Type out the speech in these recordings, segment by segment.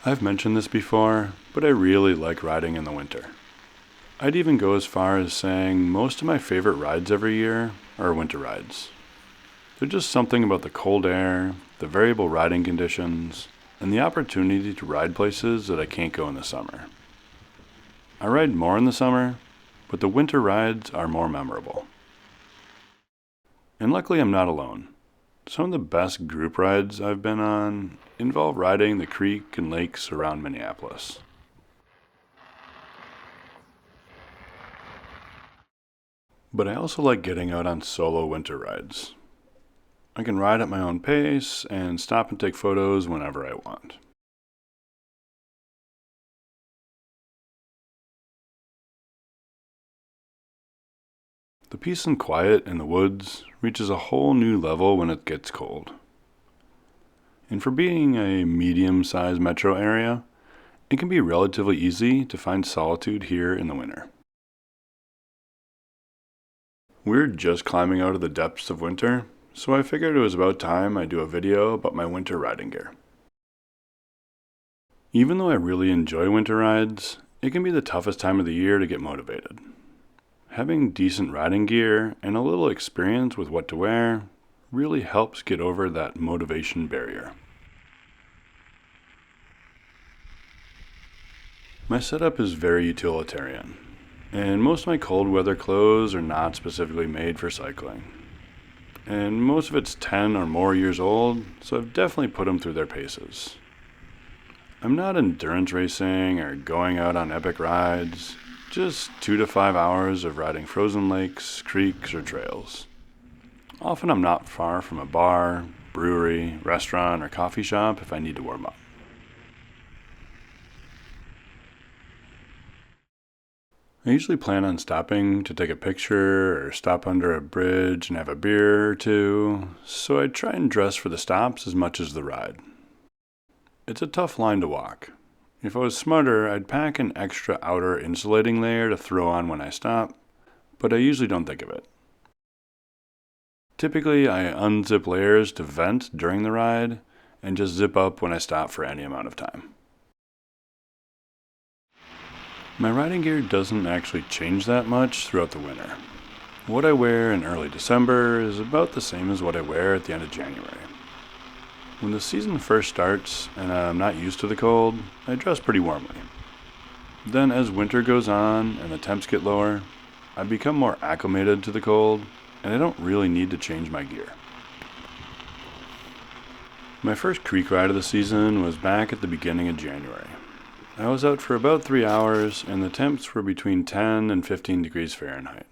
I've mentioned this before, but I really like riding in the winter. I'd even go as far as saying most of my favorite rides every year are winter rides. There's just something about the cold air, the variable riding conditions, and the opportunity to ride places that I can't go in the summer. I ride more in the summer, but the winter rides are more memorable. And luckily I'm not alone. Some of the best group rides I've been on involve riding the creek and lakes around Minneapolis. But I also like getting out on solo winter rides. I can ride at my own pace and stop and take photos whenever I want. The peace and quiet in the woods reaches a whole new level when it gets cold. And for being a medium-sized metro area, it can be relatively easy to find solitude here in the winter. We're just climbing out of the depths of winter, so I figured it was about time I do a video about my winter riding gear. Even though I really enjoy winter rides, it can be the toughest time of the year to get motivated. Having decent riding gear and a little experience with what to wear really helps get over that motivation barrier. My setup is very utilitarian, and most of my cold weather clothes are not specifically made for cycling. And most of it's 10 or more years old, so I've definitely put them through their paces. I'm not endurance racing or going out on epic rides, just 2 to 5 hours of riding frozen lakes, creeks, or trails. Often I'm not far from a bar, brewery, restaurant, or coffee shop if I need to warm up. I usually plan on stopping to take a picture or stop under a bridge and have a beer or two, so I try and dress for the stops as much as the ride. It's a tough line to walk. If I was smarter, I'd pack an extra outer insulating layer to throw on when I stop, but I usually don't think of it. Typically, I unzip layers to vent during the ride and just zip up when I stop for any amount of time. My riding gear doesn't actually change that much throughout the winter. What I wear in early December is about the same as what I wear at the end of January. When the season first starts and I'm not used to the cold, I dress pretty warmly. Then as winter goes on and the temps get lower, I become more acclimated to the cold and I don't really need to change my gear. My first creek ride of the season was back at the beginning of January. I was out for about 3 hours and the temps were between 10 and 15 degrees Fahrenheit.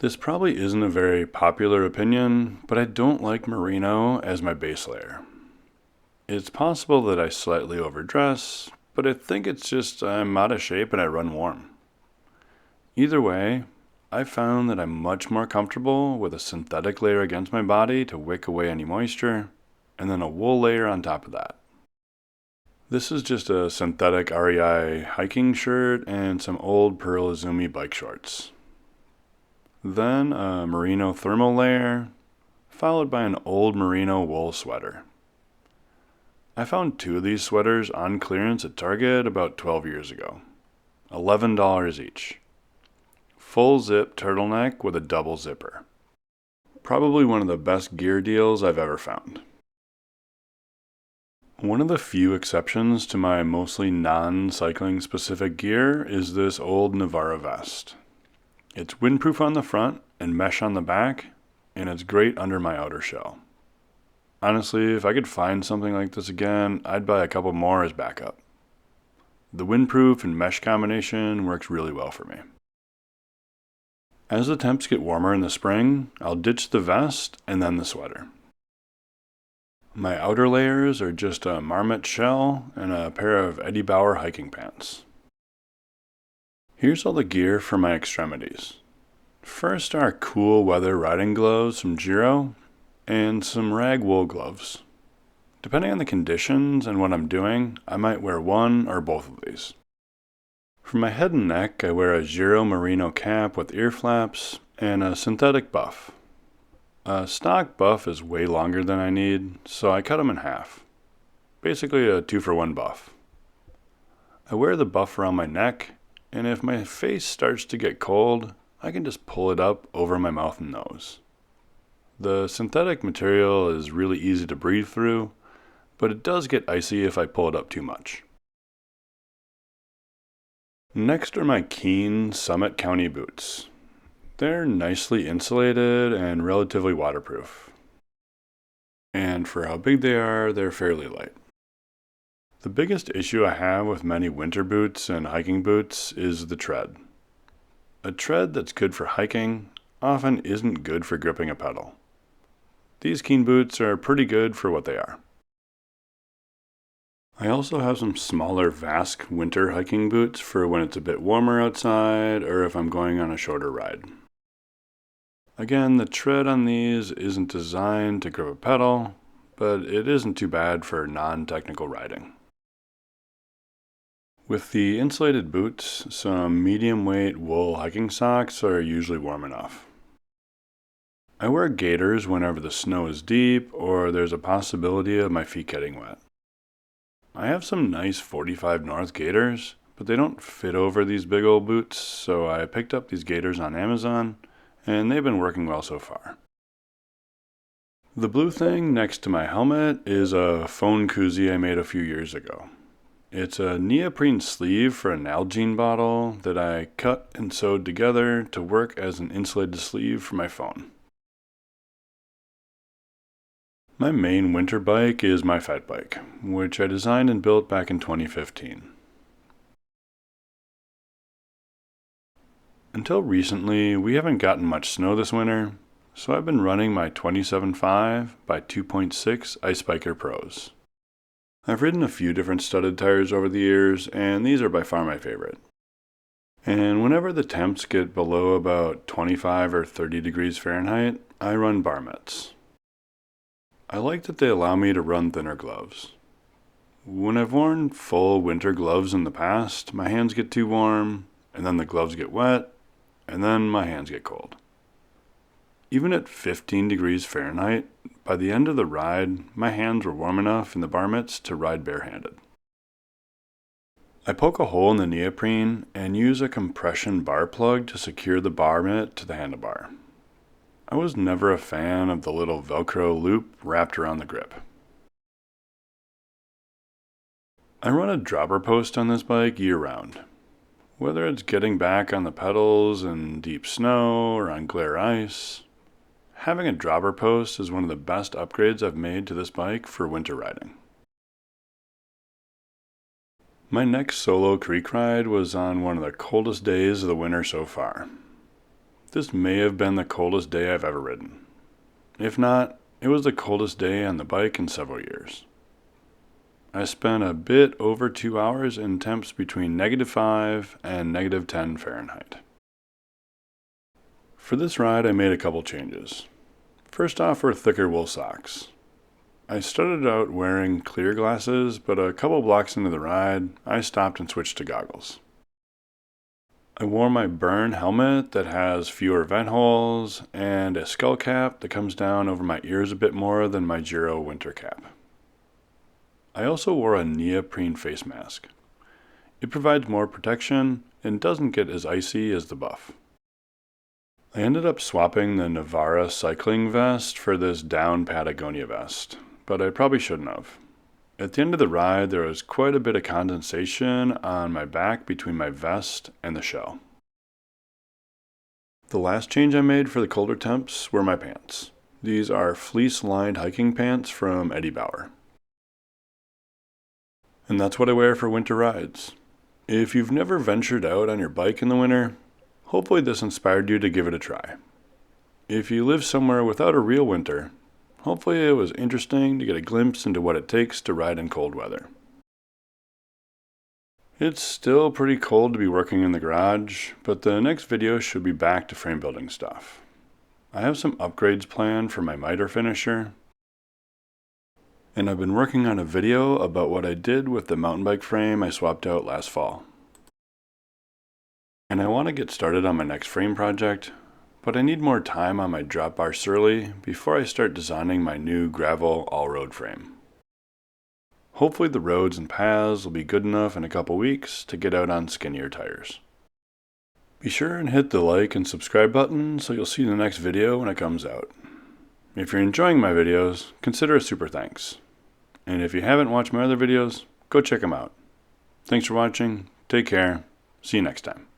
This probably isn't a very popular opinion, but I don't like merino as my base layer. It's possible that I slightly overdress, but I think it's just I'm out of shape and I run warm. Either way, I found that I'm much more comfortable with a synthetic layer against my body to wick away any moisture, and then a wool layer on top of that. This is just a synthetic REI hiking shirt and some old Pearl Izumi bike shorts. Then a merino thermal layer, followed by an old merino wool sweater. I found 2 of these sweaters on clearance at Target about 12 years ago. $11 each. Full zip turtleneck with a double zipper. Probably one of the best gear deals I've ever found. One of the few exceptions to my mostly non-cycling specific gear is this old Navarra vest. It's windproof on the front and mesh on the back, and it's great under my outer shell. Honestly, if I could find something like this again, I'd buy a couple more as backup. The windproof and mesh combination works really well for me. As the temps get warmer in the spring, I'll ditch the vest and then the sweater. My outer layers are just a marmot shell and a pair of Eddie Bauer hiking pants. Here's all the gear for my extremities. First are cool weather riding gloves from Giro and some rag wool gloves. Depending on the conditions and what I'm doing, I might wear one or both of these. For my head and neck, I wear a Giro merino cap with ear flaps and a synthetic buff. A stock buff is way longer than I need, so I cut them in half. basically a 2-for-1 buff. I wear the buff around my neck, and if my face starts to get cold, I can just pull it up over my mouth and nose. The synthetic material is really easy to breathe through, but it does get icy if I pull it up too much. Next are my Keen Summit County boots. They're nicely insulated and relatively waterproof. And for how big they are, they're fairly light. The biggest issue I have with many winter boots and hiking boots is the tread. A tread that's good for hiking often isn't good for gripping a pedal. These Keen boots are pretty good for what they are. I also have some smaller Vask winter hiking boots for when it's a bit warmer outside or if I'm going on a shorter ride. Again, the tread on these isn't designed to grip a pedal, but it isn't too bad for non-technical riding. With the insulated boots, some medium-weight wool hiking socks are usually warm enough. I wear gaiters whenever the snow is deep or there's a possibility of my feet getting wet. I have some nice 45 North gaiters, but they don't fit over these big old boots, so I picked up these gaiters on Amazon, and they've been working well so far. The blue thing next to my helmet is a phone koozie I made a few years ago. It's a neoprene sleeve for a Nalgene bottle that I cut and sewed together to work as an insulated sleeve for my phone. My main winter bike is my Fat Bike, which I designed and built back in 2015. Until recently, we haven't gotten much snow this winter, so I've been running my 27.5 by 2.6 Ice Biker Pros. I've ridden a few different studded tires over the years, and these are by far my favorite. And whenever the temps get below about 25 or 30 degrees Fahrenheit, I run bar mitts. I like that they allow me to run thinner gloves. When I've worn full winter gloves in the past, my hands get too warm, and then the gloves get wet, and then my hands get cold. Even at 15 degrees Fahrenheit, by the end of the ride, my hands were warm enough in the bar mitts to ride barehanded. I poke a hole in the neoprene and use a compression bar plug to secure the bar mitt to the handlebar. I was never a fan of the little Velcro loop wrapped around the grip. I run a dropper post on this bike year-round. Whether it's getting back on the pedals in deep snow or on glare ice, having a dropper post is one of the best upgrades I've made to this bike for winter riding. My next solo creek ride was on one of the coldest days of the winter so far. This may have been the coldest day I've ever ridden. If not, it was the coldest day on the bike in several years. I spent a bit over 2 hours in temps between -5 and -10 Fahrenheit. For this ride, I made a couple changes. First off were thicker wool socks. I started out wearing clear glasses, but a couple blocks into the ride, I stopped and switched to goggles. I wore my Burn helmet that has fewer vent holes and a skull cap that comes down over my ears a bit more than my Giro winter cap. I also wore a neoprene face mask. It provides more protection and doesn't get as icy as the buff. I ended up swapping the Navara cycling vest for this down Patagonia vest, but I probably shouldn't have. At the end of the ride, there was quite a bit of condensation on my back between my vest and the shell. The last change I made for the colder temps were my pants. These are fleece-lined hiking pants from Eddie Bauer. And that's what I wear for winter rides. If you've never ventured out on your bike in the winter, hopefully this inspired you to give it a try. If you live somewhere without a real winter, hopefully it was interesting to get a glimpse into what it takes to ride in cold weather. It's still pretty cold to be working in the garage, but the next video should be back to frame building stuff. I have some upgrades planned for my miter finisher, and I've been working on a video about what I did with the mountain bike frame I swapped out last fall. And I want to get started on my next frame project, but I need more time on my drop bar Surly before I start designing my new gravel all-road frame. hopefully the roads and paths will be good enough in a couple weeks to get out on skinnier tires. Be sure and hit the like and subscribe button so you'll see the next video when it comes out. If you're enjoying my videos, consider a super thanks. And if you haven't watched my other videos, go check them out. Thanks for watching, take care, see you next time.